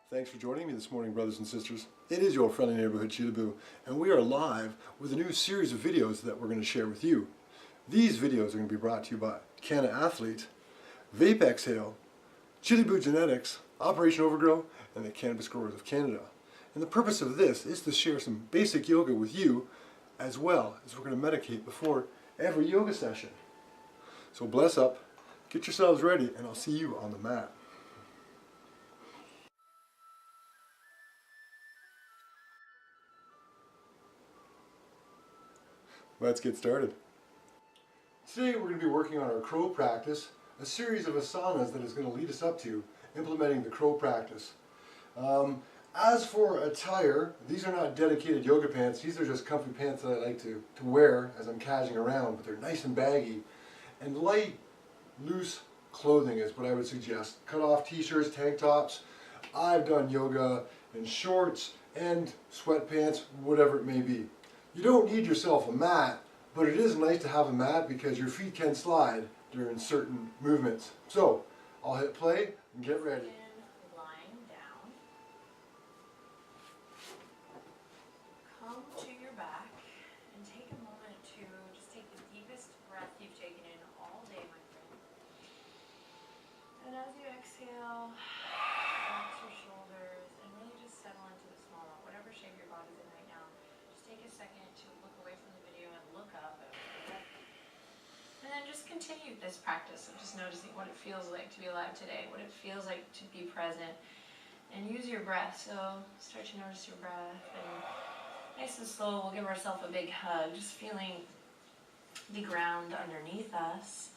Thanks for joining me this morning, brothers and sisters. It is your friendly neighborhood Chilaboo, and we are live with a new series of videos that we're going to share with you. These videos are going to be brought to you by Canna Athlete, Vapexhale, Chilaboo Genetics, Operation Overgrow, and the Cannabis Growers of Canada. And the purpose of this is to share some basic yoga with you, as well as we're going to medicate before every yoga session. So bless up, get yourselves ready, and I'll see you on the mat. Let's get started. Today we're going to be working on our crow practice, a series of asanas that is going to lead us up to implementing the crow practice. As for attire, these are not dedicated yoga pants, these are just comfy pants that I like to wear as I'm casuing around, but they're nice and baggy. And light, loose clothing is what I would suggest. Cut off t-shirts, tank tops. I've done yoga in shorts and sweatpants, whatever it may be. You don't need yourself a mat, but it is nice to have a mat because your feet can slide during certain movements. So, I'll hit play and get ready. Lying down. Come to your back and take a moment to just take the deepest breath you've taken in all day, my friend. And as you exhale, relax your shoulders and really just settle into the small one, whatever shape your body's in right now. Take a second to look away from the video and look up. And then just continue this practice of just noticing what it feels like to be alive today, what it feels like to be present, and use your breath. So start to notice your breath, and nice and slow, we'll give ourselves a big hug, just feeling the ground underneath us.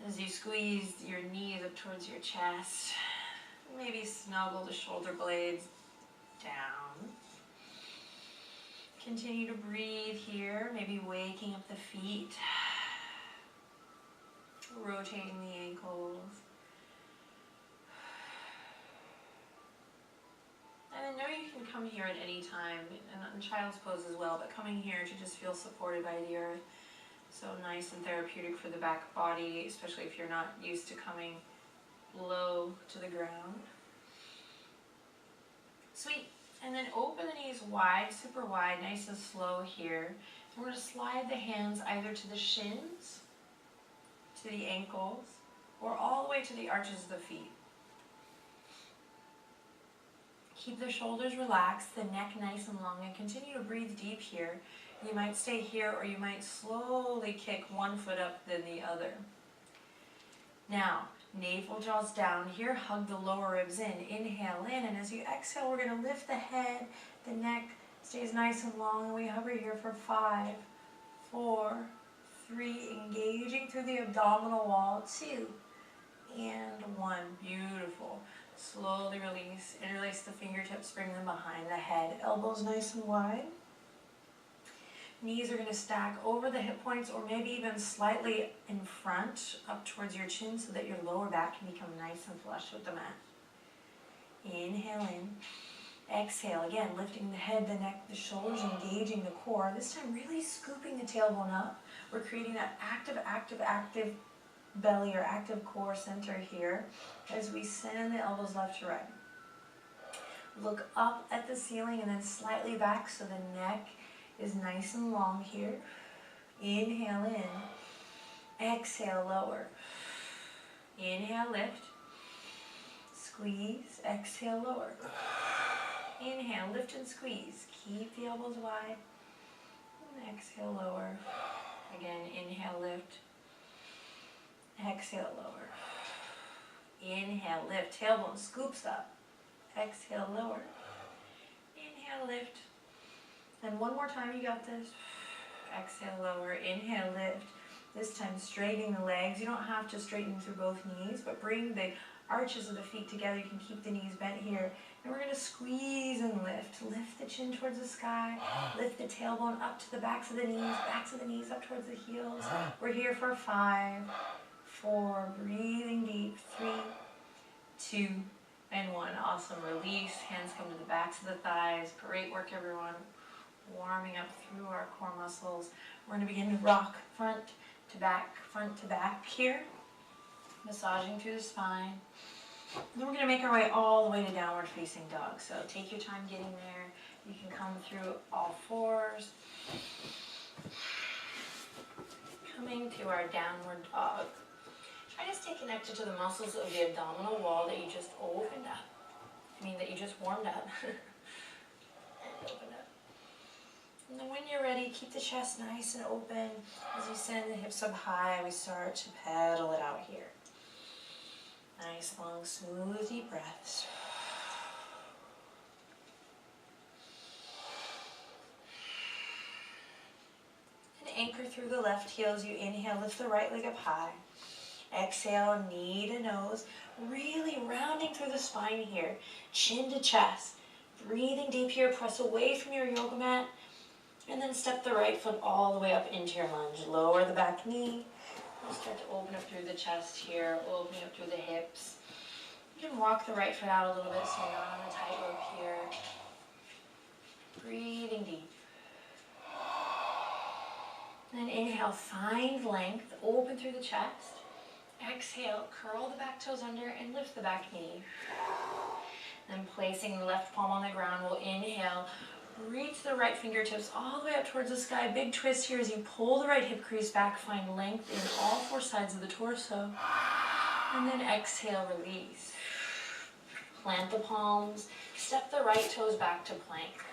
As you squeeze your knees up towards your chest, maybe snuggle the shoulder blades down. Continue to breathe here, maybe waking up the feet, rotating the ankles. And then know you can come here at any time, and in child's pose as well, but coming here to just feel supported by the earth. So nice and therapeutic for the back body, especially if you're not used to coming low to the ground. Sweet. And then open the knees wide, super wide, nice and slow here. And we're going to slide the hands either to the shins, to the ankles, or all the way to the arches of the feet. Keep the shoulders relaxed, the neck nice and long, and continue to breathe deep here. You might stay here, or you might slowly kick one foot up, then the other. Now, navel draws down here, hug the lower ribs in, inhale in, and as you exhale, we're going to lift the head, the neck stays nice and long, and we hover here for 5, 4, 3, engaging through the abdominal wall, 2, and 1, beautiful. Slowly release, interlace the fingertips, bring them behind the head, elbows nice and wide. Knees are going to stack over the hip points or maybe even slightly in front up towards your chin so that your lower back can become nice and flush with the mat. Inhale in. Exhale, again, lifting the head, the neck, the shoulders, engaging the core. This time really scooping the tailbone up. We're creating that active belly or active core center here as we send the elbows left to right. Look up at the ceiling and then slightly back so the neck is nice and long here. Inhale in. Exhale, lower. Inhale, lift. Squeeze. Exhale, lower. Inhale, lift and squeeze. Keep the elbows wide. And exhale, lower. Again, inhale, lift. Exhale, lower. Inhale, lift. Tailbone scoops up. Exhale, lower. Inhale, lift. And one more time, you got this. Exhale, lower. Inhale, lift. This time, straightening the legs. You don't have to straighten through both knees, but bring the arches of the feet together. You can keep the knees bent here. And we're going to squeeze and lift. Lift the chin towards the sky. Lift the tailbone up to the backs of the knees up towards the heels. We're here for 5, 4, breathing deep, 3, 2, and 1. Awesome. Release. Hands come to the backs of the thighs. Great work, everyone. Warming up through our core muscles. We're going to begin to rock front to back here. Massaging through the spine. Then we're going to make our way all the way to downward facing dog. So take your time getting there. You can come through all fours. Coming to our downward dog. Try to stay connected to the muscles of the abdominal wall that you just opened up. That you just warmed up. And open up. And then when you're ready, keep the chest nice and open. As you send the hips up high, we start to pedal it out here. Nice, long, smooth, deep breaths. And anchor through the left heel as you inhale, lift the right leg up high. Exhale, knee to nose, really rounding through the spine here, chin to chest. Breathing deep here, press away from your yoga mat, and then step the right foot all the way up into your lunge. Lower the back knee. Start to open up through the chest here, opening up through the hips. You can walk the right foot out a little bit so you're not on a tightrope here. Breathing deep. Then inhale, find length, open through the chest. Exhale, curl the back toes under and lift the back knee. Then placing the left palm on the ground, we'll inhale, reach the right fingertips all the way up towards the sky. Big twist here as you pull the right hip crease back, find length in all four sides of the torso. And then exhale, release. Plant the palms, step the right toes back to plank.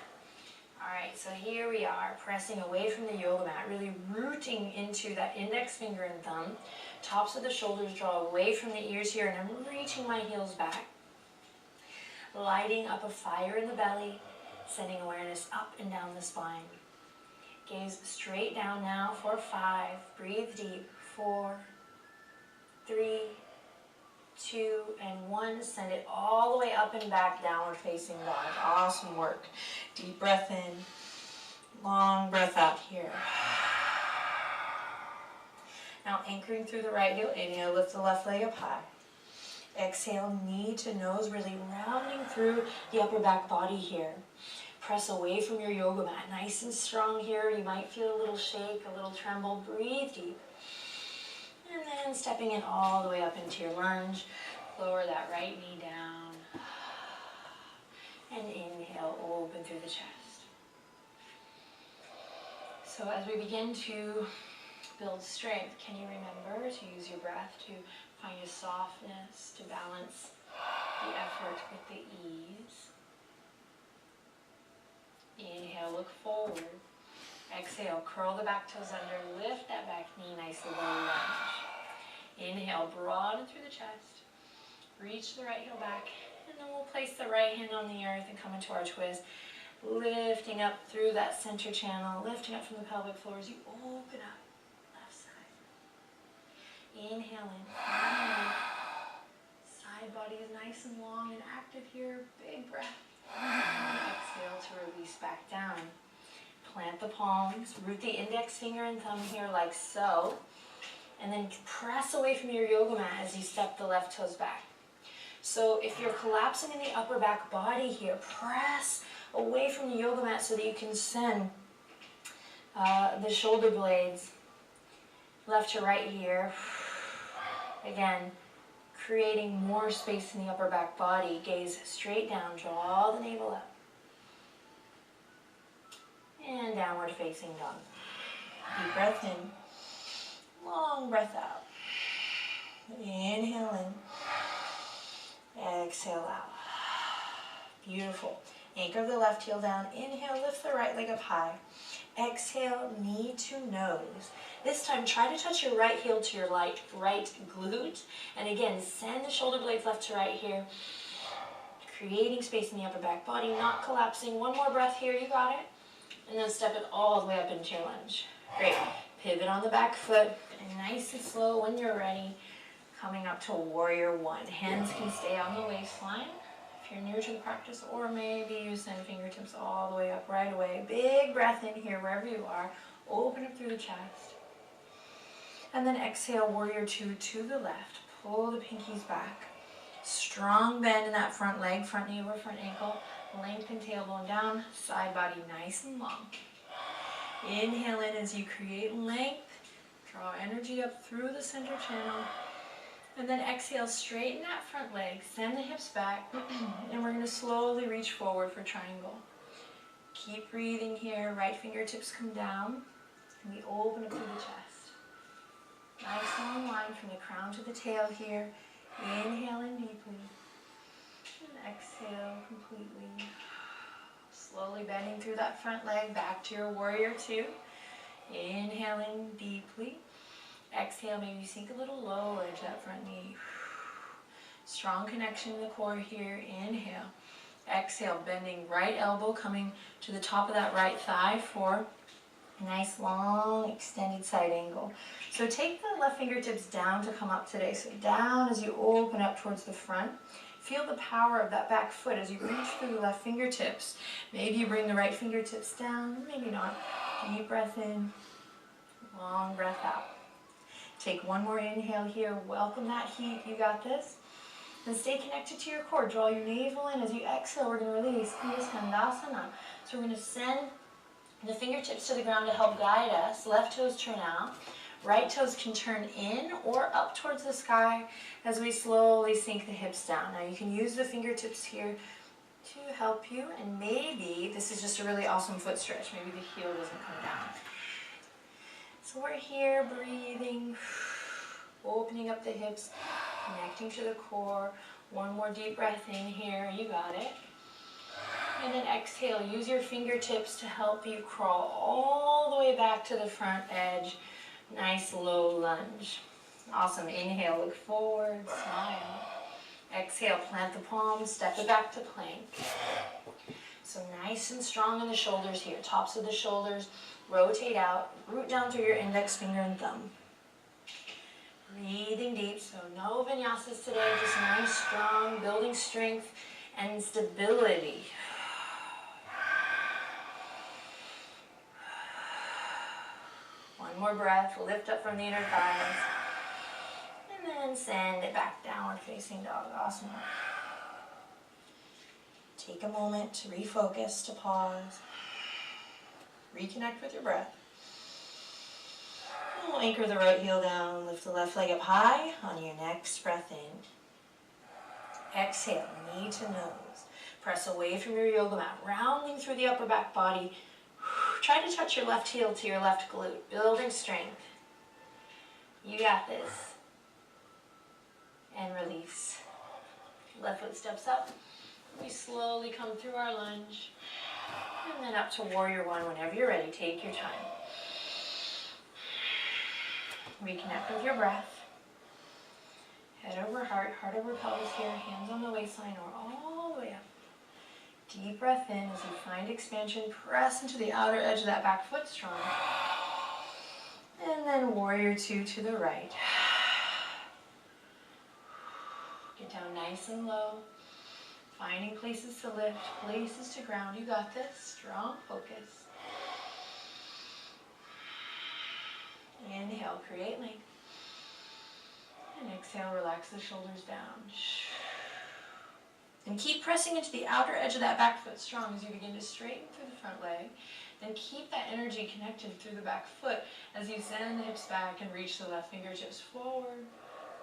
Alright, so here we are, pressing away from the yoga mat, really rooting into that index finger and thumb. Tops of the shoulders draw away from the ears here, and I'm reaching my heels back. Lighting up a fire in the belly, sending awareness up and down the spine. Gaze straight down now for 5. Breathe deep. 4, 3, 2, and 1. Send it all the way up and back, downward facing dog. Awesome work. Deep breath in. Long breath out here. Now anchoring through the right heel, inhale, lift the left leg up high. Exhale, knee to nose, really rounding through the upper back body here. Press away from your yoga mat, nice and strong here. You might feel a little shake, a little tremble. Breathe deep. And then stepping in all the way up into your lunge. Lower that right knee down. And inhale, open through the chest. So as we begin to build strength, can you remember to use your breath to find a softness, to balance the effort with the ease. Inhale, look forward. Exhale, curl the back toes under, lift that back knee nicely, low lunge. Inhale, broaden through the chest. Reach the right heel back, and then we'll place the right hand on the earth and come into our twist. Lifting up through that center channel, lifting up from the pelvic floor as you open up. Inhale in, side body is nice and long and active here, big breath. And exhale to release back down. Plant the palms, root the index finger and thumb here like so. And then press away from your yoga mat as you step the left toes back. So if you're collapsing in the upper back body here, press away from the yoga mat so that you can send the shoulder blades left to right here. Again, creating more space in the upper back body. Gaze straight down, draw the navel up. And downward facing dog. Deep breath in, long breath out. Inhale in, exhale out. Beautiful. Anchor the left heel down, inhale, lift the right leg up high. Exhale, knee to nose. This time, try to touch your right heel to your right glute. And again, send the shoulder blades left to right here. Creating space in the upper back body, not collapsing. One more breath here, you got it. And then step it all the way up into your lunge. Great. Pivot on the back foot. And nice and slow when you're ready. Coming up to warrior one. Hands can stay on the waistline. If you're new to the practice, or maybe you send fingertips all the way up right away. Big breath in here wherever you are. Open up through the chest. And then exhale, warrior two to the left. Pull the pinkies back. Strong bend in that front leg, front knee over front ankle. Lengthen tailbone down, side body nice and long. Inhale in as you create length. Draw energy up through the center channel. And then exhale, straighten that front leg, send the hips back, and we're going to slowly reach forward for triangle. Keep breathing here, right fingertips come down, and we open up through the chest. Nice long line from the crown to the tail here. Inhale in deeply, and exhale completely. Slowly bending through that front leg, back to your warrior two. Inhale in deeply. Exhale, maybe sink a little lower into that front knee. Strong connection in the core here. Inhale. Exhale, bending right elbow coming to the top of that right thigh for a nice long extended side angle. So take the left fingertips down to come up today. So down as you open up towards the front. Feel the power of that back foot as you reach through the left fingertips. Maybe you bring the right fingertips down, maybe not. Deep breath in, long breath out. Take one more inhale here. Welcome that heat. You got this. Then stay connected to your core. Draw your navel in. As you exhale, we're going to release Kakasana. So we're going to send the fingertips to the ground to help guide us. Left toes turn out. Right toes can turn in or up towards the sky as we slowly sink the hips down. Now you can use the fingertips here to help you, and maybe this is just a really awesome foot stretch. Maybe the heel doesn't come down. So we're here breathing, opening up the hips, connecting to the core. One more deep breath in here, you got it. And then exhale, use your fingertips to help you crawl all the way back to the front edge. Nice low lunge. Awesome. Inhale, look forward, smile. Exhale, plant the palms, step it back to plank. So nice and strong in the shoulders here. Tops of the shoulders, rotate out, root down through your index finger and thumb. Breathing deep, so no vinyasas today, just nice, strong, building strength and stability. One more breath, lift up from the inner thighs, and then send it back downward facing dog, asana. Take a moment to refocus, to pause, reconnect with your breath. And we'll anchor the right heel down, lift the left leg up high on your next breath in. Exhale, knee to nose. Press away from your yoga mat, rounding through the upper back body. Try to touch your left heel to your left glute, building strength. You got this. And release. Left foot steps up. We slowly come through our lunge. And then up to warrior one whenever you're ready. Take your time. Reconnect with your breath. Head over heart, heart over pelvis here, hands on the waistline or all the way up. Deep breath in as you find expansion. Press into the outer edge of that back foot strong. And then warrior two to the right. Get down nice and low. Finding places to lift, places to ground. You got this. Strong focus. Inhale, create length. And exhale, relax the shoulders down. And keep pressing into the outer edge of that back foot strong as you begin to straighten through the front leg. Then keep that energy connected through the back foot as you send the hips back and reach the left fingertips forward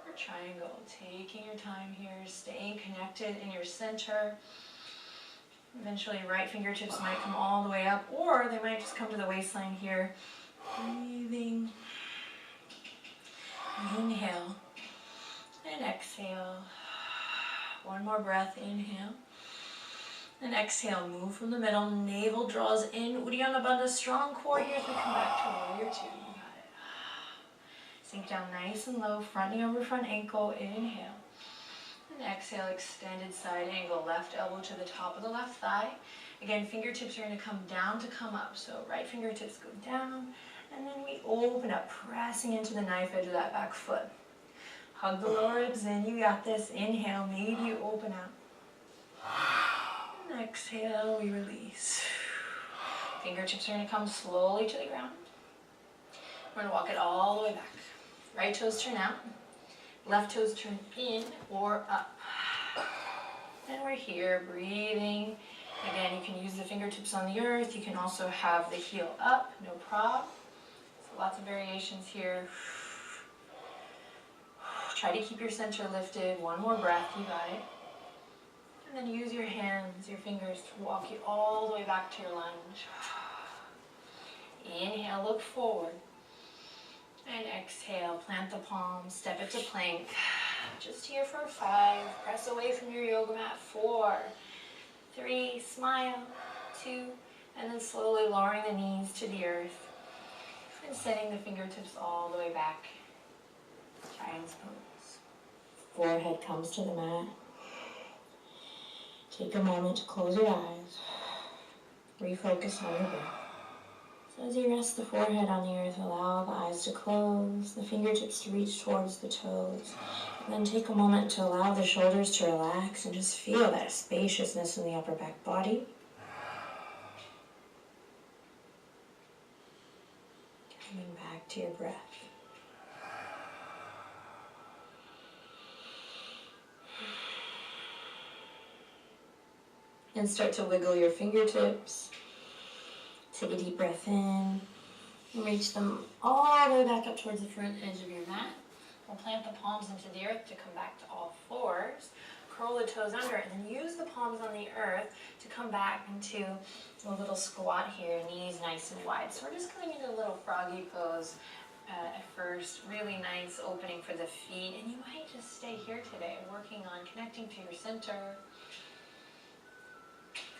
for triangle. Taking your time here, staying connected in your center. Eventually right fingertips might come all the way up, or they might just come to the waistline here. Breathing. Inhale and exhale. One more breath, inhale. And exhale, move from the middle, navel draws in, Uddiyana Bandha, strong core here as we come back to warrior two. You got it. Sink down nice and low, front knee over front ankle, inhale. And exhale, extended side angle, left elbow to the top of the left thigh. Again, fingertips are going to come down to come up. So right fingertips go down, and then we open up, pressing into the knife edge of that back foot. Hug the lower ribs in, you got this. Inhale, maybe you open up. And exhale, we release. Fingertips are going to come slowly to the ground. We're going to walk it all the way back. Right toes turn out. Left toes turn in or up. And we're here, breathing. Again, you can use the fingertips on the earth. You can also have the heel up, no problem. So lots of variations here. Try to keep your center lifted. One more breath, you got it. And then use your hands, your fingers to walk you all the way back to your lunge. Inhale, look forward. And exhale, plant the palms, step it to plank. Just here for 5. Press away from your yoga mat. 4, 3, smile. 2, and then slowly lowering the knees to the earth. And setting the fingertips all the way back. Child's pose. Forehead comes to the mat. Take a moment to close your eyes. Refocus on your breath. So as you rest the forehead on the earth, allow the eyes to close, the fingertips to reach towards the toes. And then take a moment to allow the shoulders to relax and just feel that spaciousness in the upper back body. Coming back to your breath. And start to wiggle your fingertips. Take a deep breath in. And reach them all the way back up towards the front edge of your mat. We'll plant the palms into the earth to come back to all fours. Curl the toes under and then use the palms on the earth to come back into a little squat here, knees nice and wide. So we're just coming into a little froggy pose at first. Really nice opening for the feet. And you might just stay here today, working on connecting to your center.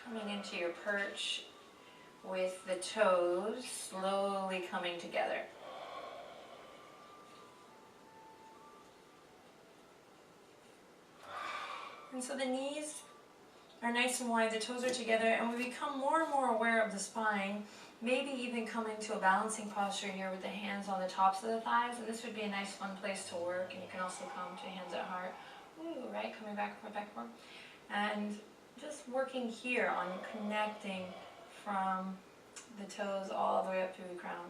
Coming into your perch with the toes slowly coming together. And so the knees are nice and wide, the toes are together, and we become more and more aware of the spine, maybe even coming to a balancing posture here with the hands on the tops of the thighs, and this would be a nice fun place to work, and you can also come to hands at heart. Ooh, right, coming back, forward. And just working here on connecting from the toes all the way up through the crown.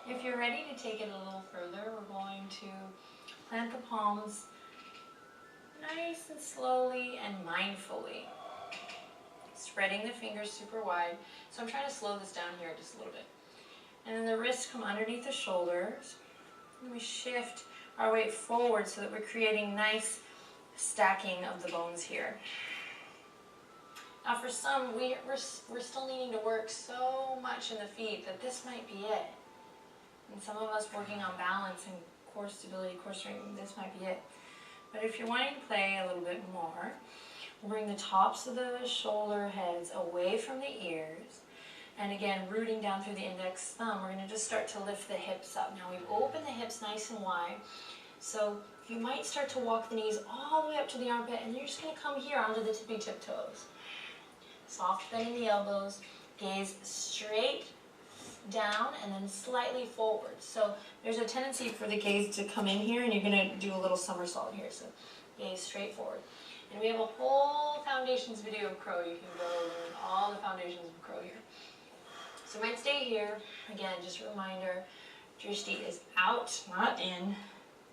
If you're ready to take it a little further, we're going to plant the palms nice and slowly and mindfully. Spreading the fingers super wide. So I'm trying to slow this down here just a little bit. And then the wrists come underneath the shoulders. And we shift our weight forward so that we're creating nice stacking of the bones here. Now for some, we're still needing to work so much in the feet that this might be it. And some of us working on balance and core stability, core strength, this might be it. But if you're wanting to play a little bit more, we'll bring the tops of the shoulder heads away from the ears. And again, rooting down through the index thumb, we're going to just start to lift the hips up. Now we've opened the hips nice and wide. So you might start to walk the knees all the way up to the armpit, and you're just going to come here onto the tippy tip toes. Soft bend in the elbows, gaze straight down and then slightly forward. So there's a tendency for the gaze to come in here, and you're going to do a little somersault here. So gaze straight forward. And we have a whole foundations video of crow. You can go learn all the foundations of crow here. So you might stay here. Again, just a reminder, drishti is out, not in.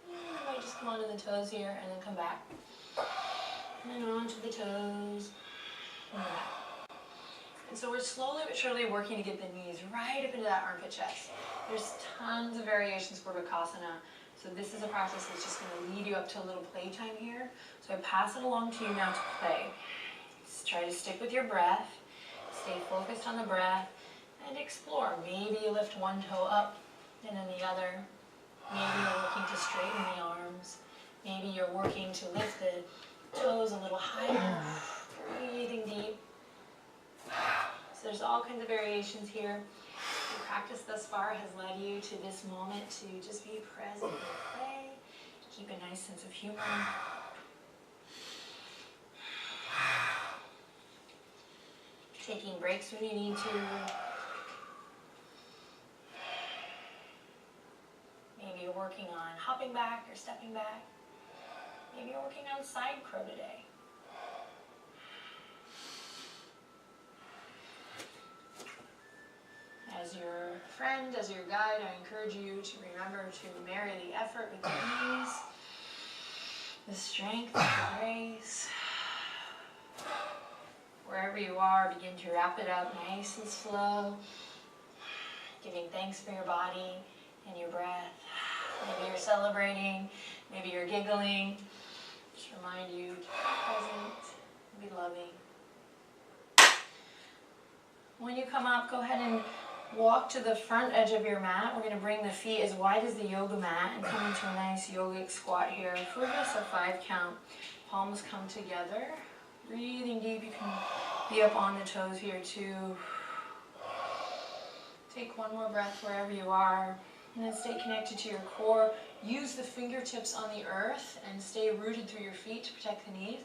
You might just come onto the toes here and then come back. And then onto the toes and back. And so we're slowly but surely working to get the knees right up into that armpit chest. There's tons of variations for Bakasana. So this is a practice that's just going to lead you up to a little playtime here. So I pass it along to you now to play. Just try to stick with your breath. Stay focused on the breath and explore. Maybe you lift one toe up and then the other. Maybe you're working to straighten the arms. Maybe you're working to lift the toes a little higher. Breathing deep. So there's all kinds of variations here. The practice thus far has led you to this moment to just be present and play. Keep a nice sense of humor. Taking breaks when you need to. Maybe you're working on hopping back or stepping back. Maybe you're working on side crow today. As your friend, as your guide, I encourage you to remember to marry the effort with the ease, the strength, the grace. Wherever you are, begin to wrap it up nice and slow, giving thanks for your body and your breath. Maybe you're celebrating, maybe you're giggling. Just remind you to be present, be loving. When you come up, go ahead and walk to the front edge of your mat. We're going to bring the feet as wide as the yoga mat and come into a nice yogic squat here for just a 5 count. Palms come together. Breathing deep. You can be up on the toes here too. Take one more breath wherever you are. And then stay connected to your core. Use the fingertips on the earth and stay rooted through your feet to protect the knees.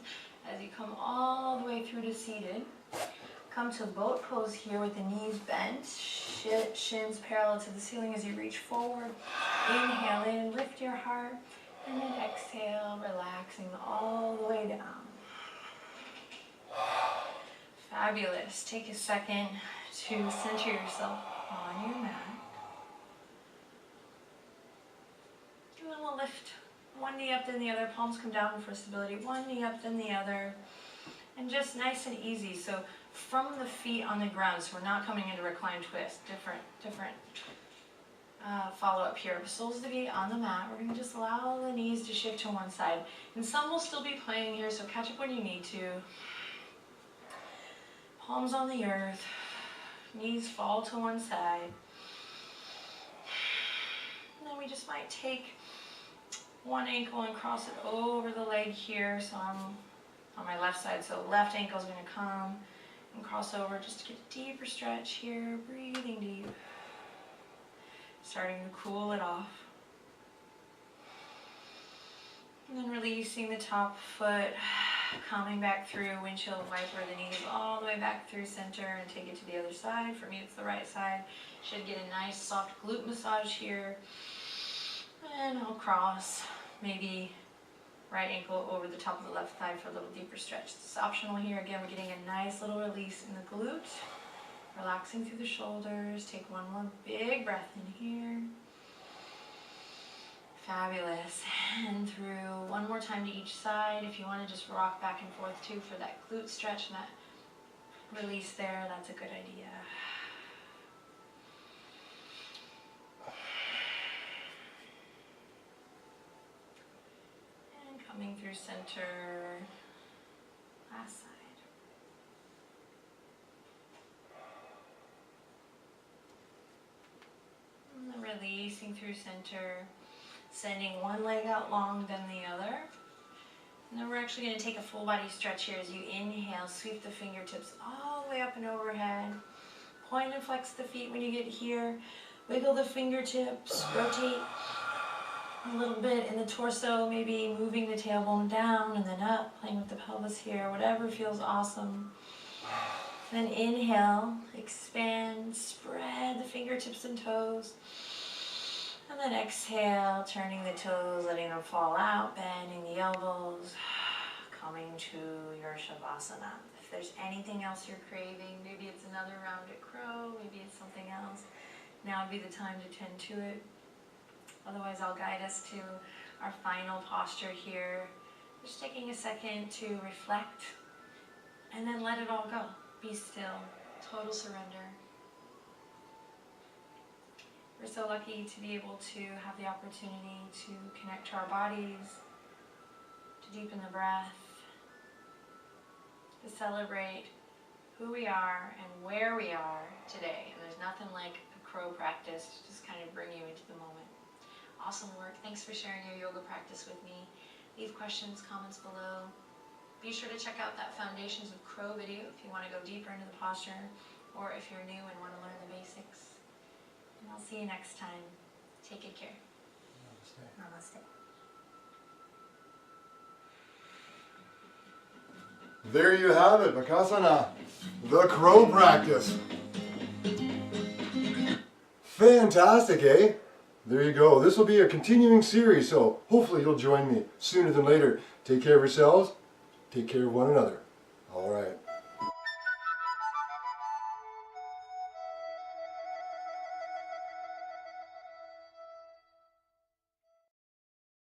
As you come all the way through to seated, come to boat pose here with the knees bent, shins parallel to the ceiling as you reach forward. Inhale in, lift your heart, and then exhale, relaxing all the way down. Fabulous. Take a second to center yourself on your mat. And then we'll lift one knee up, then the other. Palms come down for stability. One knee up, then the other. And just nice and easy. So from the feet on the ground, so we're not coming into reclined twist. Different follow up here. Soles of the feet on the mat. We're going to just allow the knees to shift to one side. And some will still be playing here, so catch up when you need to. Palms on the earth. Knees fall to one side. And then we just might take one ankle and cross it over the leg here. So I'm on my left side, so left ankle is going to come and cross over just to get a deeper stretch here. Breathing deep. Starting to cool it off. And then releasing the top foot, coming back through, windshield wiper the knees all the way back through center and take it to the other side. For me, it's the right side. Should get a nice soft glute massage here. And I'll cross, maybe right ankle over the top of the left thigh for a little deeper stretch. It's optional here. Again, we're getting a nice little release in the glute. Relaxing through the shoulders. Take one more big breath in here. Fabulous. And through one more time to each side. If you want to just rock back and forth too for that glute stretch and that release there, that's a good idea. And coming through center, last side. And then releasing through center. Sending one leg out long, then the other. And then we're actually going to take a full body stretch here as you inhale, sweep the fingertips all the way up and overhead. Point and flex the feet when you get here. Wiggle the fingertips, rotate a little bit in the torso, maybe moving the tailbone down and then up, playing with the pelvis here, whatever feels awesome. Then inhale, expand, spread the fingertips and toes. And then exhale, turning the toes, letting them fall out, bending the elbows, coming to your Shavasana. If there's anything else you're craving, maybe it's another rounded crow, maybe it's something else, now would be the time to tend to it. Otherwise, I'll guide us to our final posture here. Just taking a second to reflect and then let it all go. Be still, total surrender. We're so lucky to be able to have the opportunity to connect to our bodies, to deepen the breath, to celebrate who we are and where we are today. And there's nothing like a crow practice to just kind of bring you into the moment. Awesome work. Thanks for sharing your yoga practice with me. Leave questions, comments below. Be sure to check out that Foundations of Crow video if you want to go deeper into the posture, or if you're new and want to learn the basics. And I'll see you next time. Take good care. Namaste. Namaste. There you have it, Bakasana, the crow practice. Fantastic, eh? There you go. This will be a continuing series, so hopefully you'll join me sooner than later. Take care of yourselves. Take care of one another. All right.